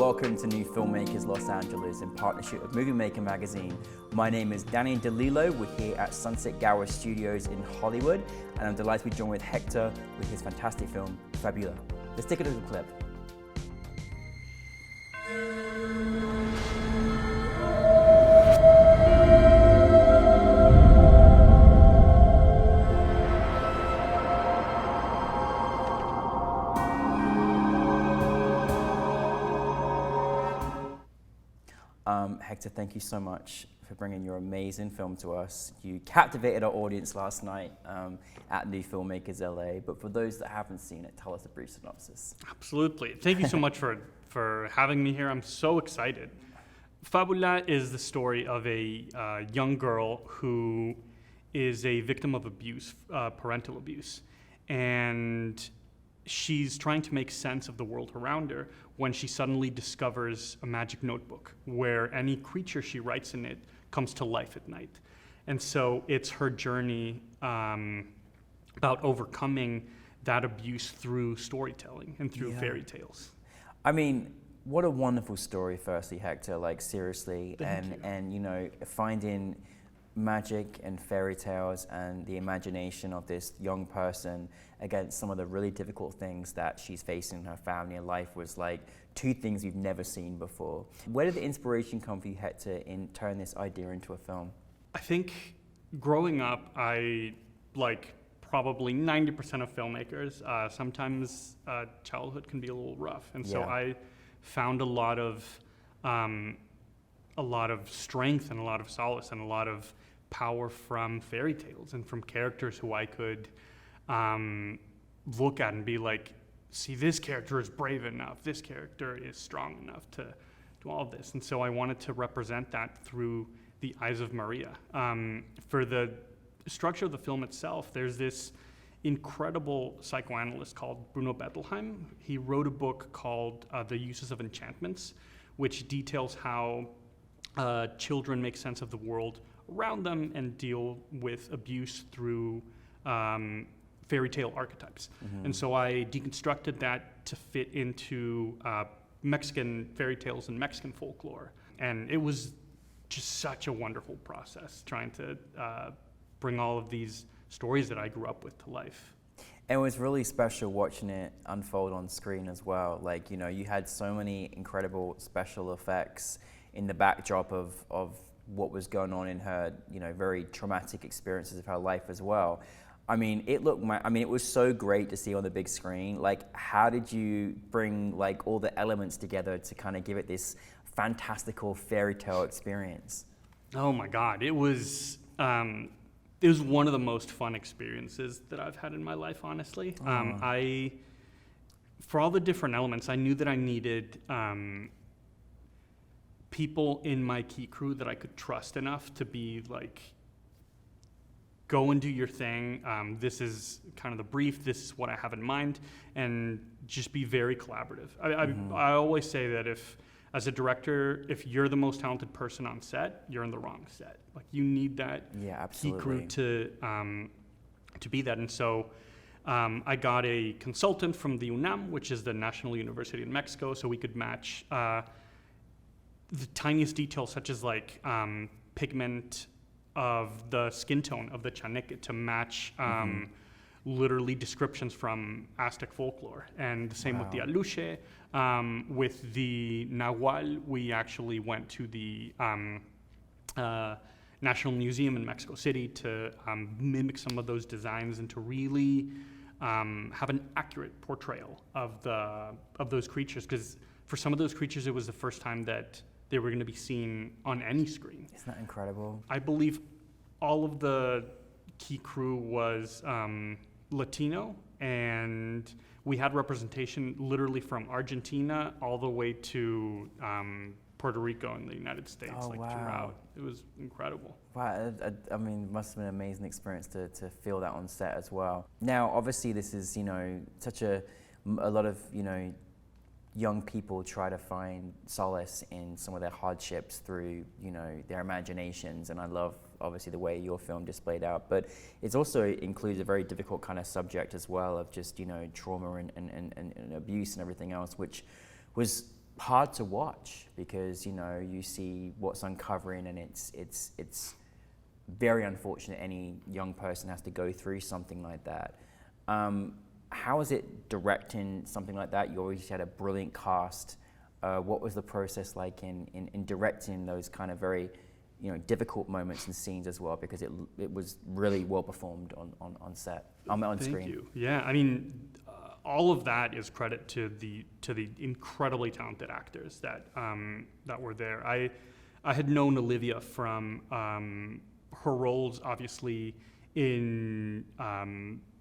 welcome to New Filmmakers Los Angeles in partnership with Movie Maker magazine. My name is Danny DeLillo. We're here at Sunset Gower Studios in Hollywood, and I'm delighted to be joined with Hector with his fantastic film, Fabula. Let's take a little clip. Hector, thank you so much for bringing your amazing film to us. You captivated our audience last night at New Filmmakers LA, but for those that haven't seen it, tell us a brief synopsis. Absolutely. Thank you so much for having me here. I'm so excited. Fabula is the story of a young girl who is a victim of abuse, parental abuse, and she's trying to make sense of the world around her when she suddenly discovers a magic notebook where any creature she writes in it comes to life at night. And so it's her journey about overcoming that abuse through storytelling and through fairy tales. I mean, what a wonderful story, firstly, Hector, like seriously. And you know, finding magic and fairy tales and the imagination of this young person against some of the really difficult things that she's facing in her family and life was like two things we've never seen before. Where did the inspiration come for you, Hector, in turning this idea into a film? I think growing up, I, like probably 90% of filmmakers, sometimes childhood can be a little rough. And so I found a lot of strength and a lot of solace and a lot of power from fairy tales and from characters who I could look at and be like, see, this character is brave enough, this character is strong enough to do all of this. And so I wanted to represent that through the eyes of Maria. For the structure of the film itself, there's this incredible psychoanalyst called Bruno Bettelheim. He wrote a book called The Uses of Enchantments, which details how children make sense of the world around them and deal with abuse through fairy tale archetypes. And so I deconstructed that to fit into Mexican fairy tales and Mexican folklore. And it was just such a wonderful process trying to bring all of these stories that I grew up with to life. And it was really special watching it unfold on screen as well. Like, you know, you had so many incredible special effects in the backdrop of what was going on in her, you know, very traumatic experiences of her life as well. I mean, it was so great to see on the big screen. Like, how did you bring like all the elements together to kind of give it this fantastical fairy tale experience? Oh my God, it was one of the most fun experiences that I've had in my life, honestly. For all the different elements, I knew that I needed people in my key crew that I could trust enough to be like, go and do your thing. This is kind of the brief. This is what I have in mind, and just be very collaborative. I always say that as a director, if you're the most talented person on set, you're in the wrong set. Like, you need that key crew to be that. And so I got a consultant from the UNAM, which is the National University in Mexico, so we could match the tiniest details, such as like pigment of the skin tone of the chaneque to match literally descriptions from Aztec folklore. And the same with the aluche. With the nahual, we actually went to the National Museum in Mexico City to mimic some of those designs and to really have an accurate portrayal of those creatures. Because for some of those creatures, it was the first time that they were going to be seen on any screen. Isn't that incredible? I believe all of the key crew was Latino, and we had representation literally from Argentina all the way to Puerto Rico in the United States, throughout. It was incredible. Wow, I mean, it must have been an amazing experience to feel that on set as well. Now, obviously, this is, you know, such a lot of, you know, young people try to find solace in some of their hardships through, you know, their imaginations, and I love obviously the way your film displayed out, but it also includes a very difficult kind of subject as well of just, you know, trauma and abuse and everything else, which was hard to watch because, you know, you see what's uncovering, and it's very unfortunate any young person has to go through something like that. How is it directing something like that? You always had a brilliant cast. What was the process like in directing those kind of very, you know, difficult moments and scenes as well? Because it was really well performed on set, on screen. Thank you. Yeah, I mean, all of that is credit to the incredibly talented actors that were there. I had known Olivia from her roles, obviously, in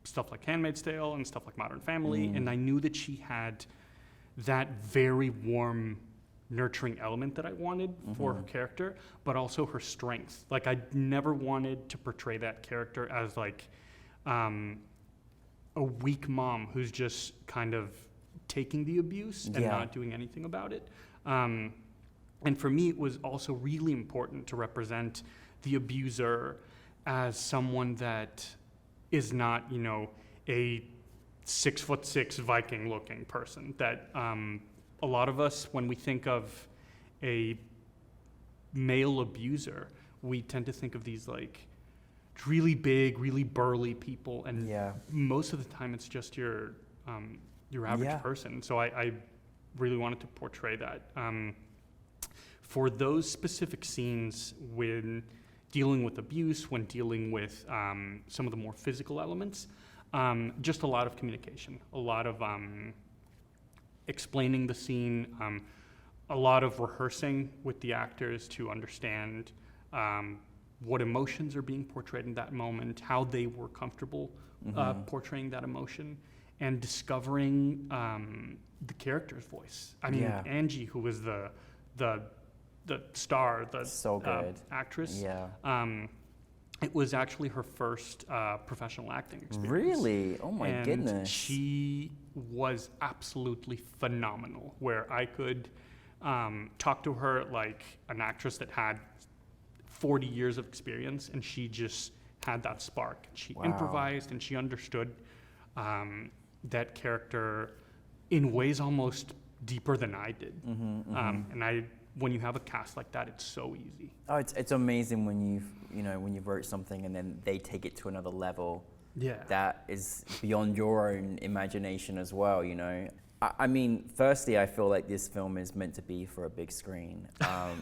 stuff like Handmaid's Tale and stuff like Modern Family, and I knew that she had that very warm, nurturing element that I wanted for her character, but also her strength. Like, I never wanted to portray that character as like a weak mom who's just kind of taking the abuse and not doing anything about it. And for me, it was also really important to represent the abuser as someone that is not, you know, a 6'6" Viking looking person. That a lot of us, when we think of a male abuser, we tend to think of these like really big, really burly people, and most of the time it's just your average person. So I really wanted to portray that. For those specific scenes, when dealing with abuse, when dealing with some of the more physical elements, just a lot of communication, a lot of explaining the scene, a lot of rehearsing with the actors to understand what emotions are being portrayed in that moment, how they were comfortable portraying that emotion, and discovering the character's voice. I mean, Angie, who was the star, the so good. Actress. It was actually her first professional acting experience. Really? Oh my goodness. She was absolutely phenomenal, where I could talk to her like an actress that had 40 years of experience, and she just had that spark. She improvised, and she understood that character in ways almost deeper than I did. And when you have a cast like that, it's so easy. Oh, it's amazing when you wrote something and then they take it to another level. That is beyond your own imagination as well, you know. I mean, firstly, I feel like this film is meant to be for a big screen.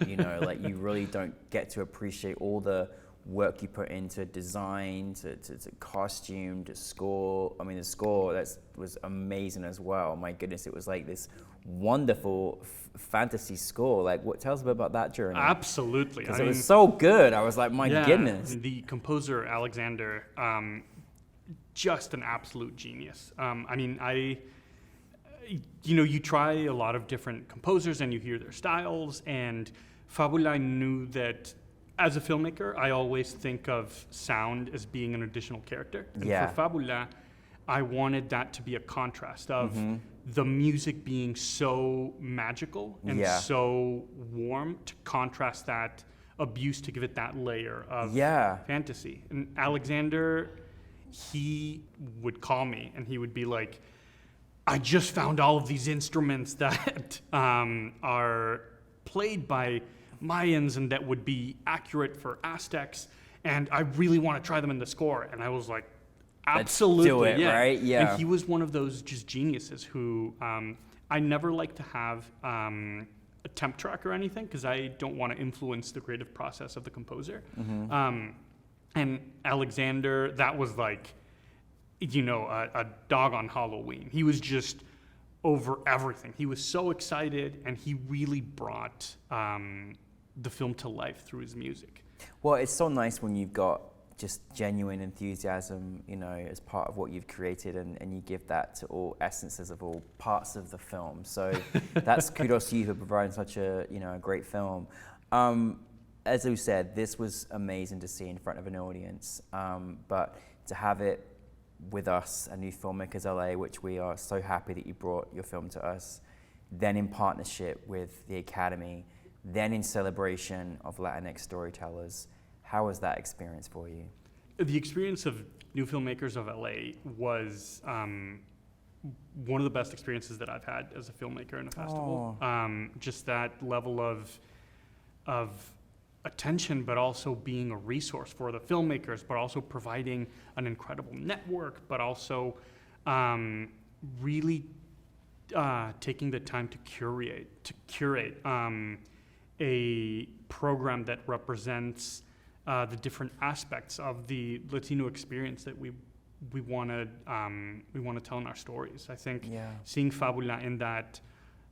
You know, like you really don't get to appreciate all the work you put into design, to costume, to score. I mean, the score was amazing as well. My goodness, it was like this wonderful fantasy score. Like, tell us a bit about that journey. Absolutely. Because it was so good. I was like, my goodness. The composer, Alexander, just an absolute genius. I mean, you try a lot of different composers and you hear their styles, and Fabula knew that as a filmmaker, I always think of sound as being an additional character. And for Fabula, I wanted that to be a contrast of the music being so magical and so warm, to contrast that abuse, to give it that layer of fantasy. And Alexander, he would call me and he would be like, I just found all of these instruments that are played by Mayans and that would be accurate for Aztecs, and I really want to try them in the score. And I was like, absolutely. Let's do it, right? Yeah. And he was one of those just geniuses who I never like to have a temp track or anything, because I don't want to influence the creative process of the composer. And Alexander, that was like, a dog on Halloween. He was just over everything. He was so excited, and he really brought the film to life through his music. Well, it's so nice when you've got just genuine enthusiasm, as part of what you've created, and you give that to all essences of all parts of the film. So that's kudos to you for providing such a great film. As you said, this was amazing to see in front of an audience, but to have it with us at NewFilmmakers LA, which we are so happy that you brought your film to us, then in partnership with the Academy, then in celebration of Latinx storytellers. How was that experience for you? The experience of NewFilmmakers of LA was one of the best experiences that I've had as a filmmaker in a festival. Just that level of attention, but also being a resource for the filmmakers, but also providing an incredible network, but also really taking the time to curate a program that represents the different aspects of the Latino experience that we want to tell in our stories. I think seeing Fabula in that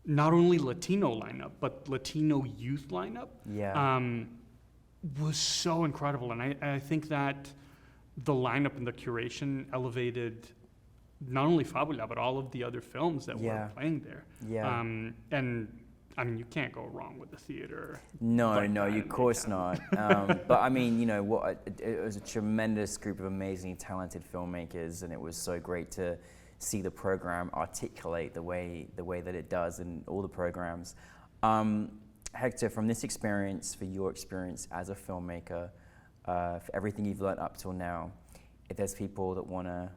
not only Latino lineup but Latino youth lineup was so incredible, and I think that the lineup and the curation elevated not only Fabula but all of the other films that were playing there. And I mean, you can't go wrong with the theater. No, of course not. But I mean, you know, it was a tremendous group of amazingly talented filmmakers, and it was so great to see the program articulate the way that it does in all the programs. Hector, from this experience, for your experience as a filmmaker, for everything you've learned up till now, if there's people that want to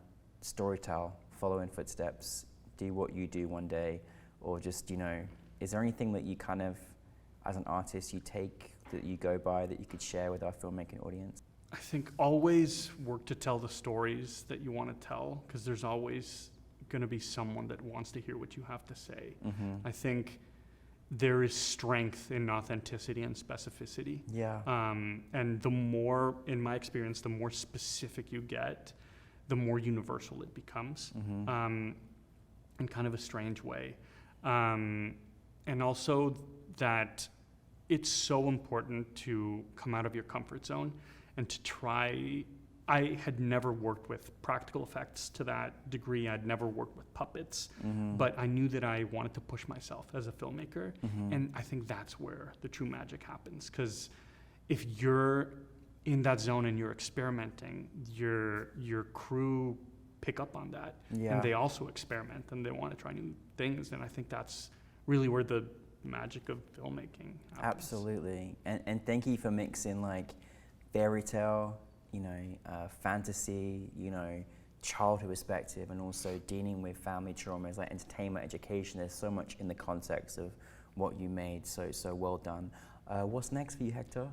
storytell, follow in footsteps, do what you do one day, or just, you know, is there anything that you kind of, as an artist, you take, that you go by, that you could share with our filmmaking audience? I think always work to tell the stories that you want to tell, because there's always going to be someone that wants to hear what you have to say. I think there is strength in authenticity and specificity. And the more, in my experience, the more specific you get, the more universal it becomes, in kind of a strange way. And also that it's so important to come out of your comfort zone and to try. I had never worked with practical effects to that degree. I'd never worked with puppets, but I knew that I wanted to push myself as a filmmaker. And I think that's where the true magic happens. Because if you're in that zone and you're experimenting, your crew pick up on that. And they also experiment and they want to try new things. And I think that's really where the magic of filmmaking happens. Absolutely. And thank you for mixing like fairy tale, you know, fantasy, you know, childhood perspective, and also dealing with family traumas, like entertainment, education. There's so much in the context of what you made. So well done. What's next for you, Hector?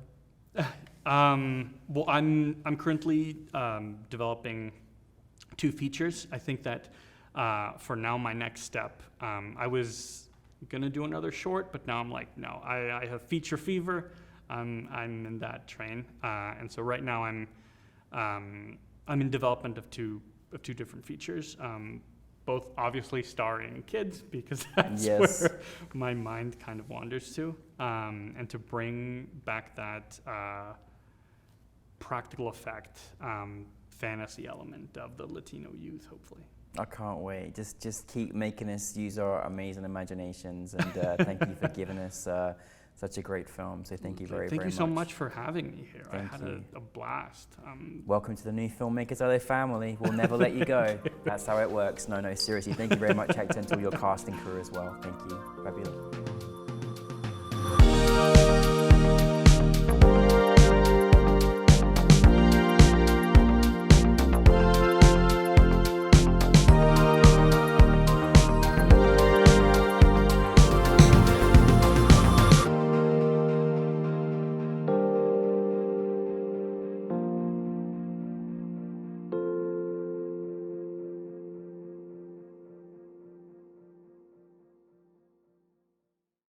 Well, I'm currently developing 2 features. I think that for now, my next step, I was gonna do another short, but now I'm like, no, I have feature fever. I'm in that train, and so right now I'm in development of two different features, both obviously starring kids, because that's where my mind kind of wanders to, and to bring back that practical effect, fantasy element of the Latino youth, hopefully. I can't wait. Just keep making us use our amazing imaginations, and thank you for giving us such a great film. So thank you very much. Thank you so much for having me here. I had a blast. Welcome to the new Filmmakers LA family. We'll never let you go. That's how it works. No, seriously. Thank you very much, Hector, and to all your cast and crew as well. Thank you. Fabulous.